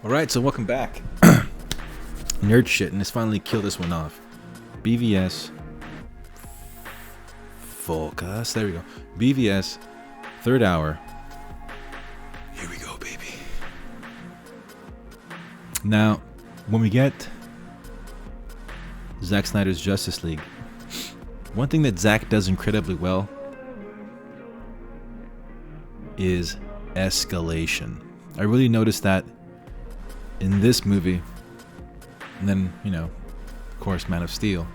Alright, so welcome back. Nerd shit, and let's finally kill this one off. BvS Focus. There we go. BvS, third hour. Here we go, baby. Now, when we get Zack Snyder's Justice League, one thing that Zack does incredibly well is escalation. I really noticed that in this movie, and then, of course, Man of Steel.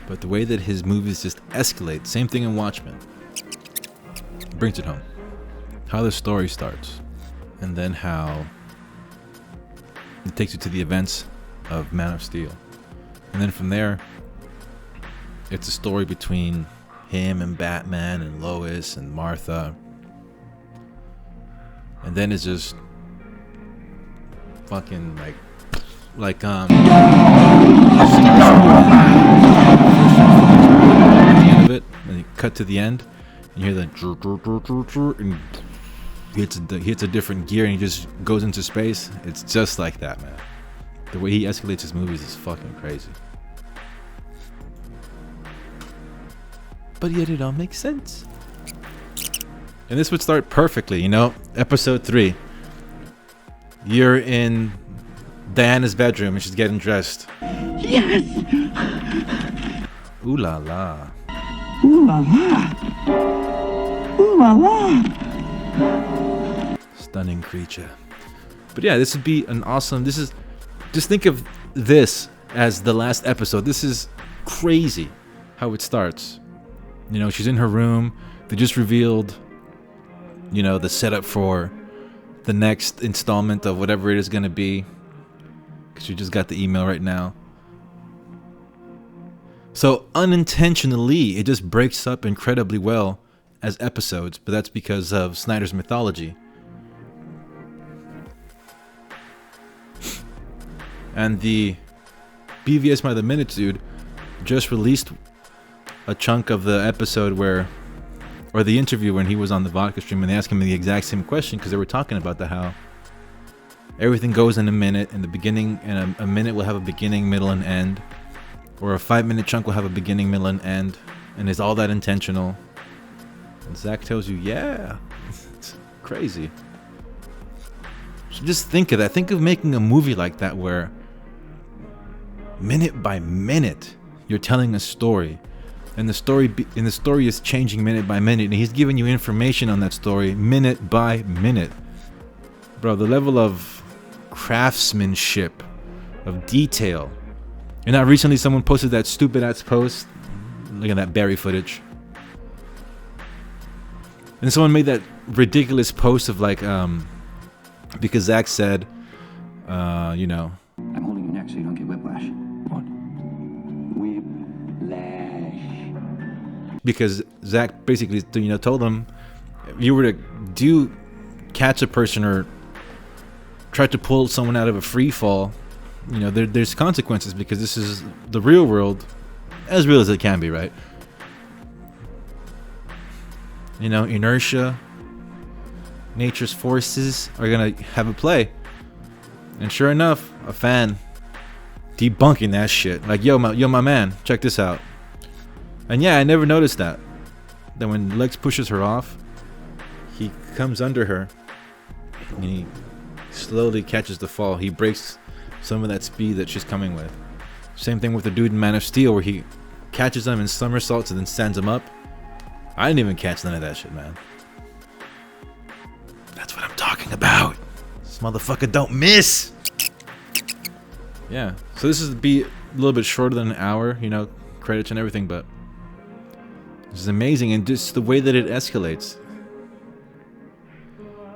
But the way that his movies just escalate, same thing in Watchmen, brings it home. How the story starts, and then how it takes you to the events of Man of Steel. And then from there, it's a story between him and Batman and Lois and Martha. And then it's just fucking at the end of it, and you cut to the end, and you hear that, and he hits a different gear, and he just goes into space. It's just like that, man. The way he escalates his movies is fucking crazy. But yet it all makes sense. And this would start perfectly, Episode 3. You're in Diana's bedroom and she's getting dressed. Yes! Ooh la la. Ooh la la! Ooh la la! Stunning creature. But yeah, this would be an awesome... Just think of this as the last episode. This is crazy how it starts. She's in her room. They just revealed, the setup for the next installment of whatever it is going to be, because we just got the email right now. So unintentionally, it just breaks up incredibly well as episodes, but that's because of Snyder's mythology. And the BvS by the Minute dude just released a chunk of the episode or the interview when he was on the vodka stream, and they asked him the exact same question, because they were talking about how everything goes in a minute. In the beginning, and a minute will have a beginning, middle, and end, or a 5-minute chunk will have a beginning, middle, and end, and is all that intentional? And Zack tells you, yeah, it's crazy. So just think of that. Think of making a movie like that, where minute by minute you're telling a story. And the story is changing minute by minute, and he's giving you information on that story minute by minute. Bro, the level of craftsmanship, of detail. And now recently someone posted that stupid ass post. Look at that Barry footage. And someone made that ridiculous post of because Zack said, I'm holding your neck so you don't get whiplash. What? Whiplash. Because Zack basically, told him, if you were to catch a person or try to pull someone out of a free fall, there's consequences, because this is the real world, as real as it can be, right? Inertia, nature's forces are gonna have a play. And sure enough, a fan debunking that shit. Yo, my man, check this out. And yeah, I never noticed that when Lex pushes her off, he comes under her and he slowly catches the fall. He breaks some of that speed that she's coming with. Same thing with the dude in Man of Steel, where he catches him and somersaults and then stands him up. I didn't even catch none of that shit, man. That's what I'm talking about. This motherfucker don't miss. Yeah, so this is be a little bit shorter than an hour, credits and everything, but this is amazing, and just the way that it escalates.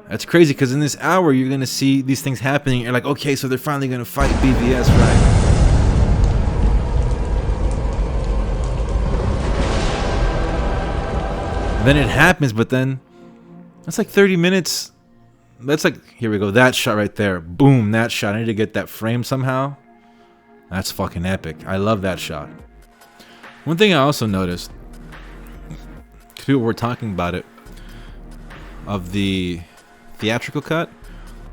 That's crazy, because in this hour you're gonna see these things happening. You're like, okay, so they're finally gonna fight BvS, right? Then it happens, but then that's 30 minutes. That's here we go, that shot right there. Boom, that shot. I need to get that frame somehow. That's fucking epic. I love that shot. One thing I also noticed, people were talking about it, of the theatrical cut,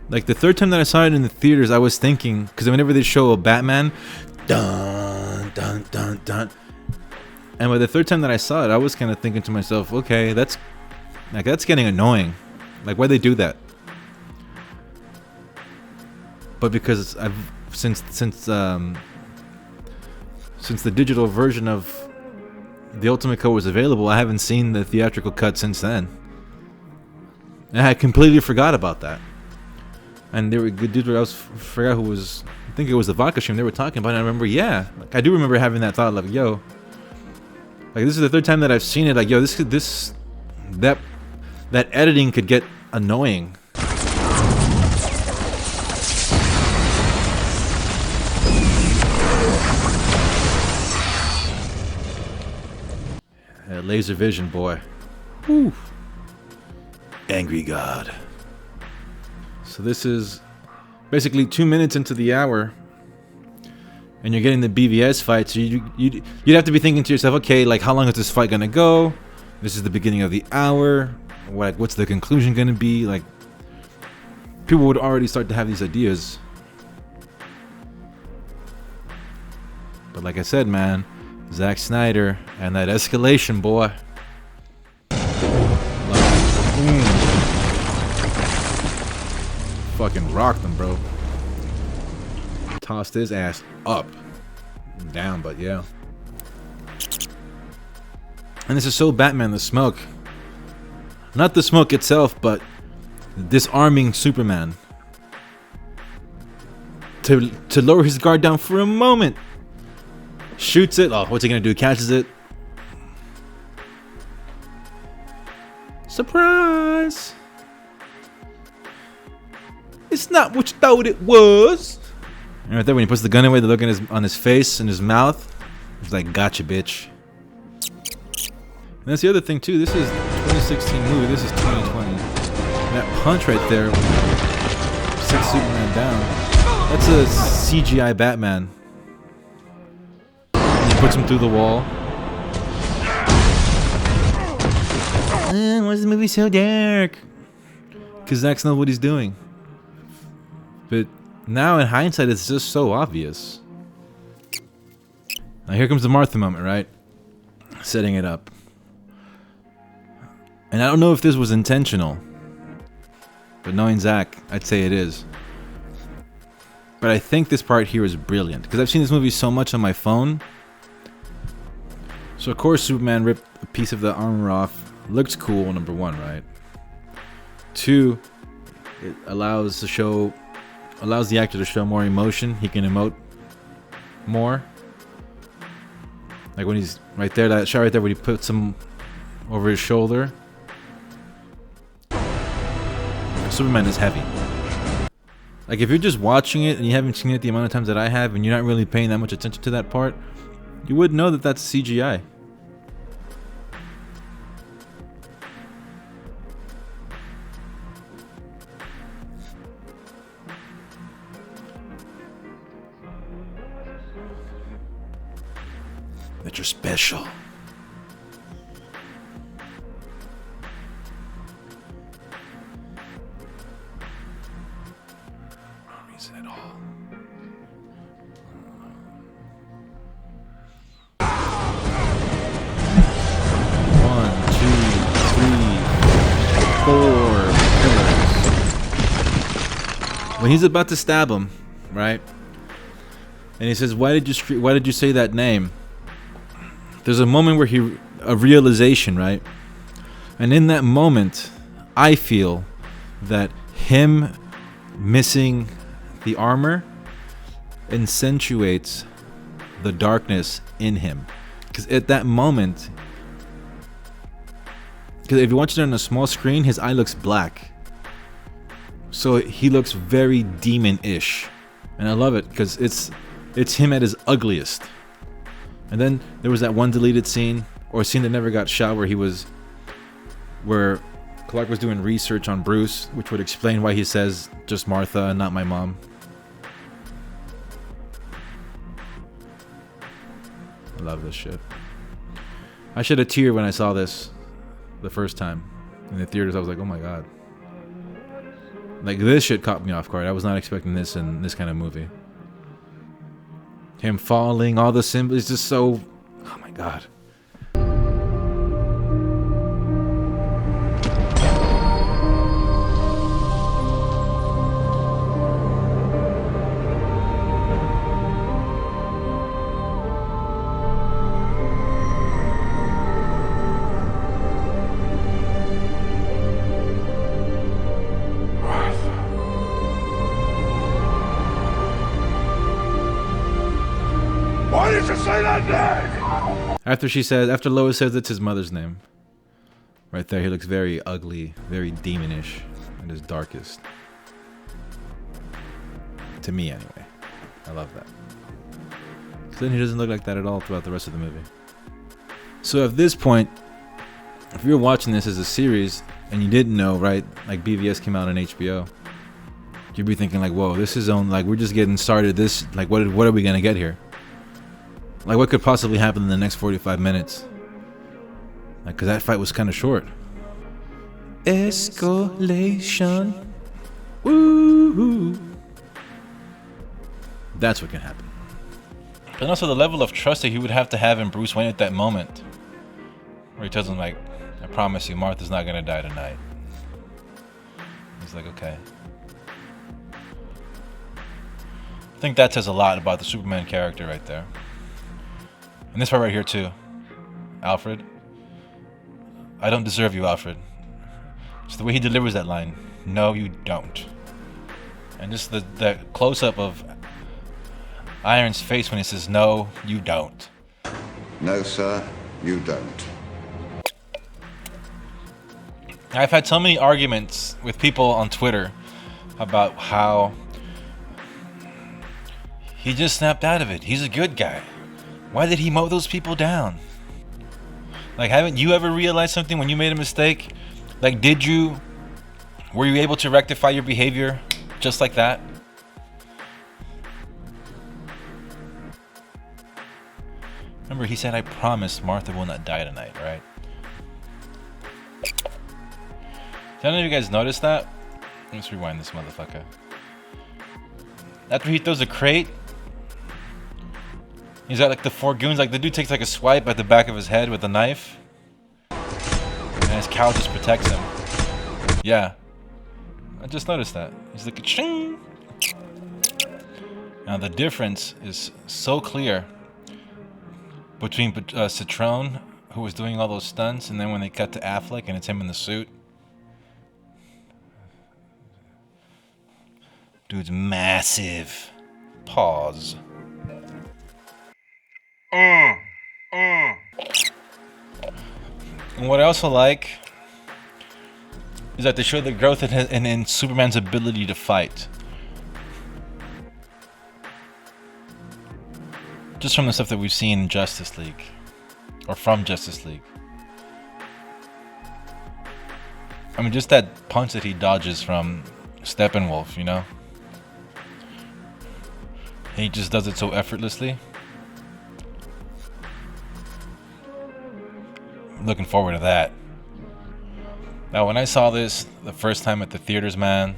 Like the third time that I saw it in the theaters, I was thinking, because whenever they show a Batman, dun dun dun dun, and by the third time that I saw it, I was kind of thinking to myself, okay, that's getting annoying. Like, why they do that? But because I've since the digital version of the Ultimate Cut was available, I haven't seen the theatrical cut since then. And I completely forgot about that. And they were good dude. I forgot who was. I think it was the vodka stream they were talking about. And I remember, yeah, like I do remember having that thought, like, yo, like this is the third time that I've seen it. Like, yo, that editing could get annoying. Laser vision, boy. Woo. Angry God. So this is basically 2 minutes into the hour, and you're getting the BvS fight. So you'd have to be thinking to yourself, okay, like how long is this fight gonna go? This is the beginning of the hour. What's the conclusion gonna be? Like people would already start to have these ideas. But like I said, man, Zack Snyder and that escalation, boy. Fucking rocked him, bro. Tossed his ass up. Down, but yeah. And this is so Batman, the smoke. Not the smoke itself, but disarming Superman. To lower his guard down for a moment. Shoots it. Oh, what's he gonna do? Catches it. Surprise! It's not what you thought it was. And right there, when he puts the gun away, the look on his face and his mouth, he's like, "Gotcha, bitch." And that's the other thing too. This is 2016 movie. This is 2020. And that punch right there sets Superman down. That's a CGI Batman. He puts him through the wall. Why is the movie so dark? Because Zack knows what he's doing. But now in hindsight, it's just so obvious. Now here comes the Martha moment, right? Setting it up. And I don't know if this was intentional. But knowing Zack, I'd say it is. But I think this part here is brilliant. Because I've seen this movie so much on my phone. So of course Superman ripped a piece of the armor off. Looks cool, number one, right? Two, it allows the actor to show more emotion. He can emote more. Like when he's right there, that shot right there when he puts him over his shoulder. Superman is heavy. Like if you're just watching it and you haven't seen it the amount of times that I have, and you're not really paying that much attention to that part, you wouldn't know that that's CGI. That you're special. No reason at all. One, two, three, four pillars. When he's about to stab him, right? And he says, "Why did you say that name?" There's a moment where a realization, right? And in that moment, I feel that him missing the armor accentuates the darkness in him. Because at that moment, because if you watch it on a small screen, his eye looks black. So he looks very demon-ish. And I love it because it's him at his ugliest. And then there was that one deleted scene, or a scene that never got shot, where Clark was doing research on Bruce, which would explain why he says just Martha and not my mom. I love this shit. I shed a tear when I saw this the first time in the theaters. I was like, oh my god. Like, this shit caught me off guard. I was not expecting this in this kind of movie. Him falling, all the symbols, it's just so... Oh my god. Why did you say that name? After Lois says it's his mother's name. Right there, he looks very ugly, very demonish at his darkest. To me, anyway. I love that. Because then he doesn't look like that at all throughout the rest of the movie. So at this point, if you're watching this as a series and you didn't know, right, like BvS came out on HBO, you'd be thinking like, whoa, this is on, like, we're just getting started. This, like, what are we gonna get here? Like, what could possibly happen in the next 45 minutes? Like, because that fight was kind of short. Escalation. Woo! That's what can happen. And also the level of trust that he would have to have in Bruce Wayne at that moment. Where he tells him, like, I promise you, Martha's not going to die tonight. He's like, okay. I think that says a lot about the Superman character right there. And this part right here too. Alfred. I don't deserve you, Alfred. Just the way he delivers that line. No, you don't. And just the close-up of Iron's face when he says, no, you don't. No, sir, you don't. I've had so many arguments with people on Twitter about how he just snapped out of it. He's a good guy. Why did he mow those people down? Like, haven't you ever realized something when you made a mistake? Like, were you able to rectify your behavior just like that? Remember, he said, I promise Martha will not die tonight, right? Did any of you guys notice that? Let's rewind this motherfucker. After he throws a crate, he's got like the 4 goons, like the dude takes like a swipe at the back of his head with a knife. And his cow just protects him. Yeah. I just noticed that. He's like, ching! Now the difference is so clear between Citrone, who was doing all those stunts, and then when they cut to Affleck and it's him in the suit. Dude's massive. Pause. And what I also like is that they show the growth in Superman's ability to fight. Just from the stuff that we've seen in Justice League. Or from Justice League. I mean, just that punch that he dodges from Steppenwolf, you know? He just does it so effortlessly. Looking forward to that. Now, when I saw this the first time at the theaters, man,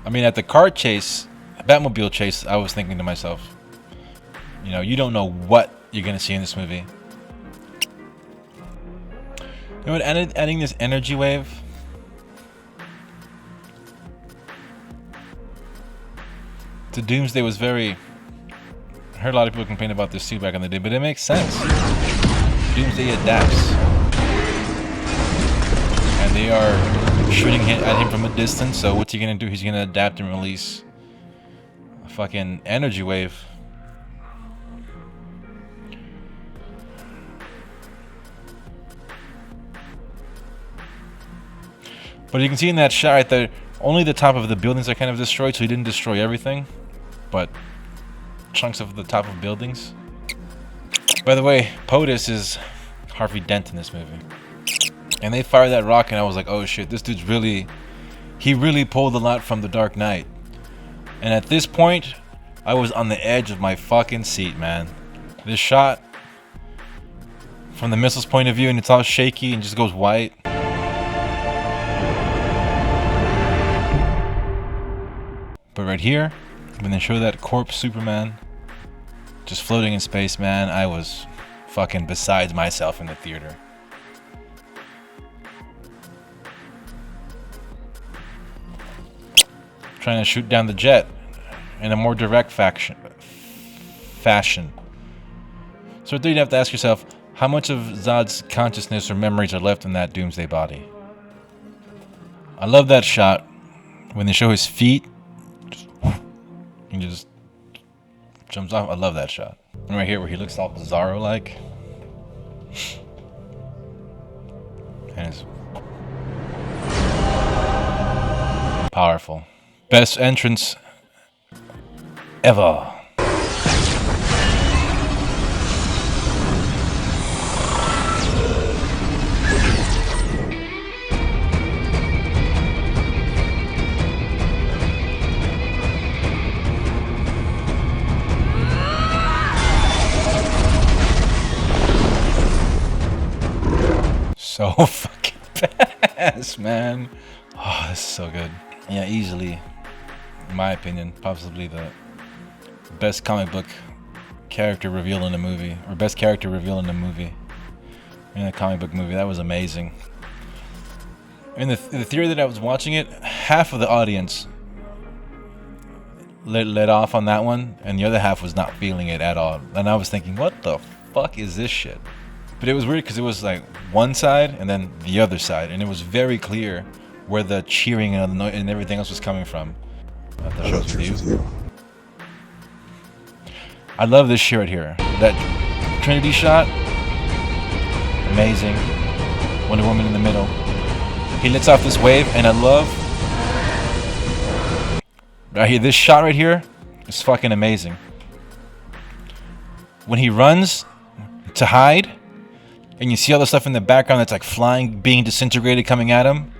I mean, at the car chase, Batmobile chase, I was thinking to myself, you know, you don't know what you're gonna see in this movie. You know what, adding this energy wave, to Doomsday was very... I heard a lot of people complain about this too back in the day, but it makes sense. Doomsday adapts. And they are shooting at him from a distance, so what's he gonna do? He's gonna adapt and release a fucking energy wave. But you can see in that shot right there, only the top of the buildings are kind of destroyed, so he didn't destroy everything. But chunks of the top of buildings. By the way, POTUS is Harvey Dent in this movie. And they fired that rock and I was like, oh shit, this dude's he really pulled a lot from The Dark Knight. And at this point, I was on the edge of my fucking seat, man. This shot, from the missile's point of view, and it's all shaky and just goes white. But right here, when they show that corpse Superman just floating in space, man, I was fucking besides myself in the theater. Trying to shoot down the jet in a more direct fashion. So then you have to ask yourself, how much of Zod's consciousness or memories are left in that Doomsday body? I love that shot when they show his feet. He just jumps off. I love that shot. And right here where he looks all Bizarro-like. And it's powerful. Best entrance ever. So fucking badass, man. Oh, this is so good. Yeah, easily, in my opinion, possibly the best comic book character reveal in a movie, or best character reveal in a movie, in a comic book movie. That was amazing. In the theater that I was watching it, half of the audience let off on that one, and the other half was not feeling it at all. And I was thinking, what the fuck is this shit? But it was weird because it was like one side and then the other side, and it was very clear where the cheering and everything else was coming from. That shows with you. I love this shit right here. That Trinity shot, amazing. Wonder Woman in the middle. He lets off this wave, and I love right here. This shot right here is fucking amazing. When he runs to hide, and you see all the stuff in the background that's like flying, being disintegrated, coming at him.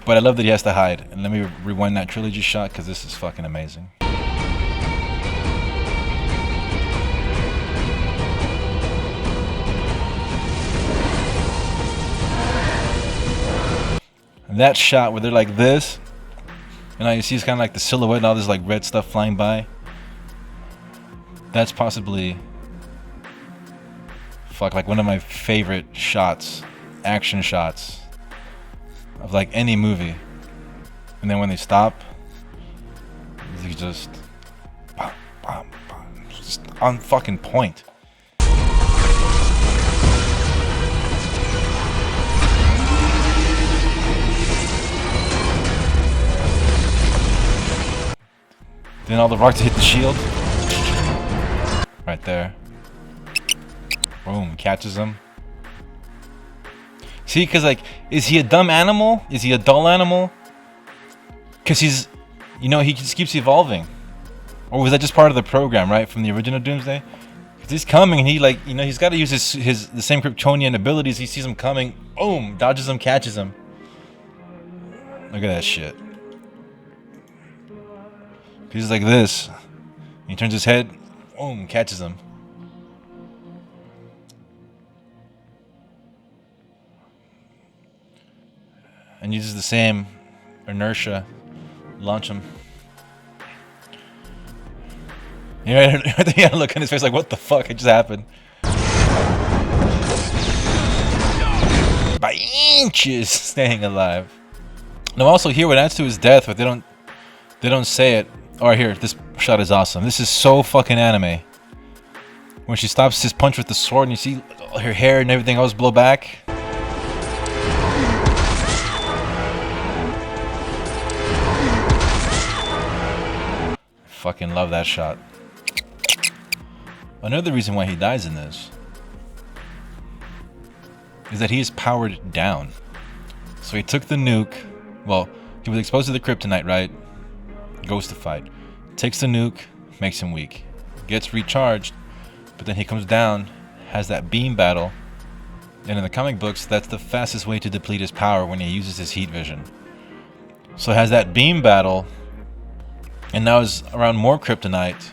But I love that he has to hide. And let me rewind that trilogy shot because this is fucking amazing. And that shot where they're like this, and all you see is kind of like the silhouette and all this like red stuff flying by. That's possibly like one of my favorite shots, action shots of like any movie. And then when they stop, you just bam, bam, bam, just on fucking point. Then all the rocks hit the shield. Right there. Boom, catches him. See, because like, is he a dumb animal? Is he a dull animal? Because he's, you know, he just keeps evolving. Or was that just part of the program, right, from the original Doomsday? Because he's coming, and he like, you know, he's got to use the same Kryptonian abilities. He sees him coming, boom, dodges him, catches him. Look at that shit. He's like this. He turns his head, boom, catches him. And uses the same inertia, launch him. You know, yeah, look on his face like, what the fuck? It just happened. By inches, staying alive. Now also here, what adds to his death, but they don't say it. Oh, here, this shot is awesome. This is so fucking anime. When she stops his punch with the sword, and you see her hair and everything else blow back. Fucking love that shot. Another reason why he dies in this is that he is powered down. So he took the nuke. Well, he was exposed to the kryptonite, right? Goes to fight. Takes the nuke, makes him weak. Gets recharged, but then he comes down, has that beam battle. And in the comic books, that's the fastest way to deplete his power when he uses his heat vision. So has that beam battle, and now is around more kryptonite.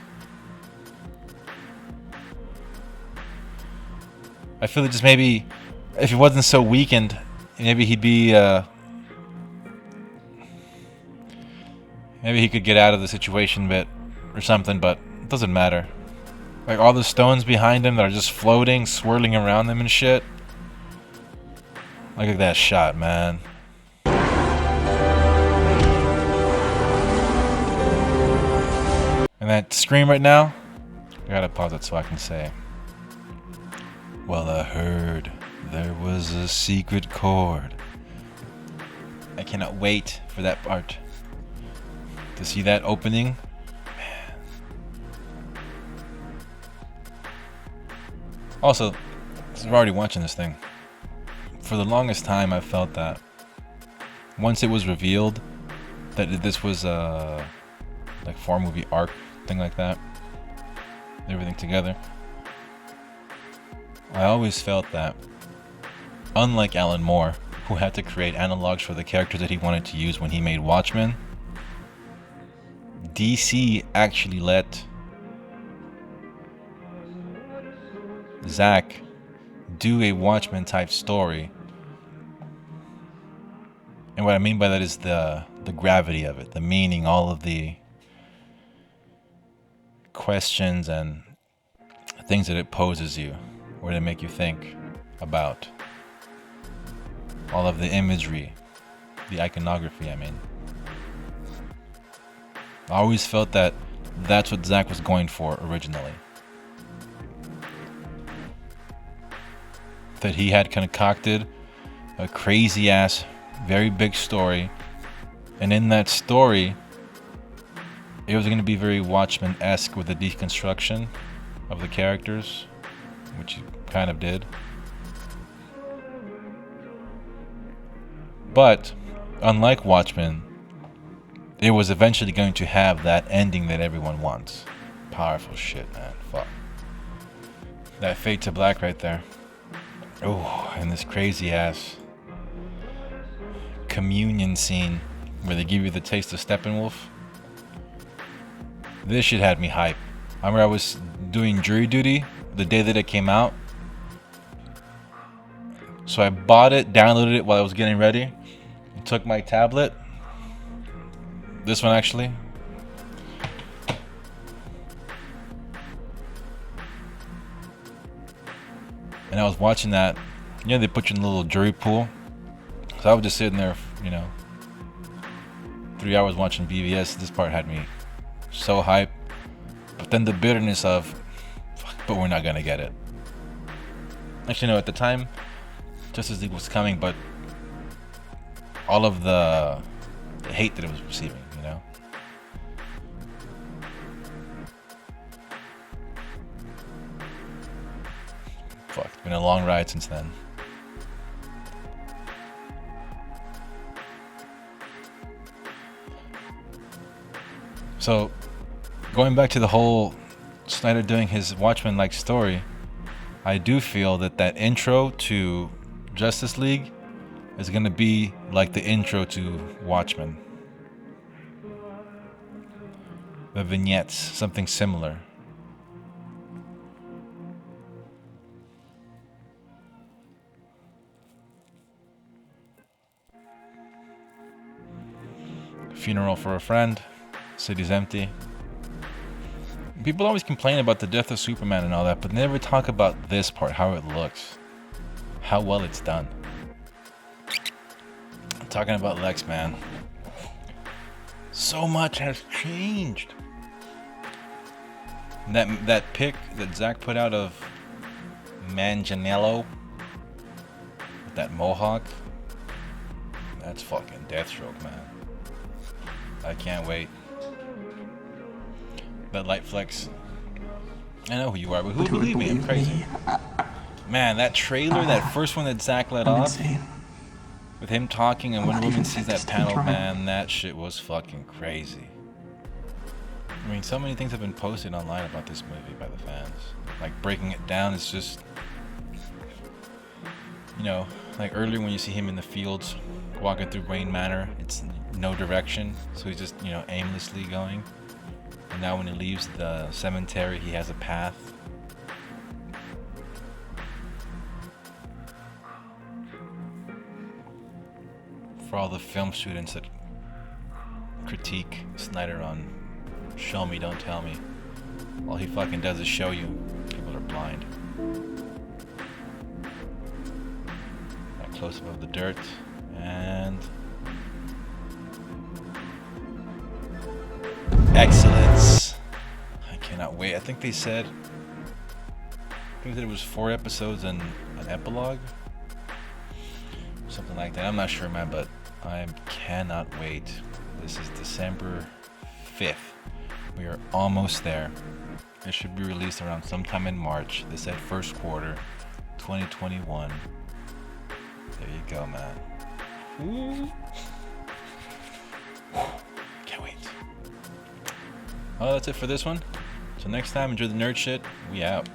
I feel that just maybe, if he wasn't so weakened, maybe he'd be Maybe he could get out of the situation bit or something, but it doesn't matter. Like all the stones behind him that are just floating, swirling around him and shit. Look at that shot, man. And that scream right now, I gotta pause it so I can say, well, I heard there was a secret chord. I cannot wait for that part. To see that opening, man. Also, I'm already watching this thing. For the longest time, I felt that once it was revealed that this was a like 4-movie arc thing like that, everything together, I always felt that, unlike Alan Moore, who had to create analogs for the characters that he wanted to use when he made Watchmen, DC actually let Zack do a Watchmen type story. And what I mean by that is the gravity of it, the meaning, all of the questions and things that it poses you, or to make you think about. All of the imagery, the iconography, I mean. I always felt that that's what Zack was going for originally. That he had concocted a crazy ass, very big story, and in that story, it was going to be very Watchmen-esque with the deconstruction of the characters, which he kind of did. But, unlike Watchmen, it was eventually going to have that ending that everyone wants. Powerful shit, man. Fuck. That fade to black right there. Oh, and this crazy ass communion scene where they give you the taste of Steppenwolf. This shit had me hype. I remember I was doing jury duty the day that it came out. So I bought it, downloaded it while I was getting ready, and took my tablet. This one actually. And I was watching that. You know, they put you in a little jury pool. So I was just sitting there, 3 hours watching BvS. This part had me so hyped. But then the bitterness of, fuck, but we're not gonna get it. Actually, no, at the time, Justice League was coming, but all of the hate that it was receiving, Fuck, it's been a long ride since then. So, going back to the whole Snyder doing his Watchmen-like story, I do feel that that intro to Justice League is going to be like the intro to Watchmen. The vignettes, something similar. Funeral for a friend. City's empty. People always complain about the death of Superman and all that, but never talk about this part, how it looks. How well it's done. I'm talking about Lex, man. So much has changed. That pic that Zack put out of Manganiello with that mohawk, that's fucking Deathstroke, man. I can't wait. That light flex. I know who you are, but who would believe me? I'm crazy. Man, that trailer, that first one that Zack let off, with him talking and Wonder Woman sees that panel, man, that shit was fucking crazy. I mean, so many things have been posted online about this movie by the fans. Like, breaking it down is just, like earlier when you see him in the fields, walking through Wayne Manor, it's no direction, so he's just, aimlessly going. And now when he leaves the cemetery, he has a path. For all the film students that critique Snyder on show me, don't tell me. All he fucking does is show you. People are blind. That close up of the dirt and excellence. I cannot wait. I think they said it was 4 episodes and an epilogue. Something like that. I'm not sure, man, but I cannot wait. This is December 5th. We are almost there. It should be released around sometime in March. They said first quarter 2021. There you go, man. Ooh. Can't wait. Well, that's it for this one. So next time, enjoy the nerd shit. We out.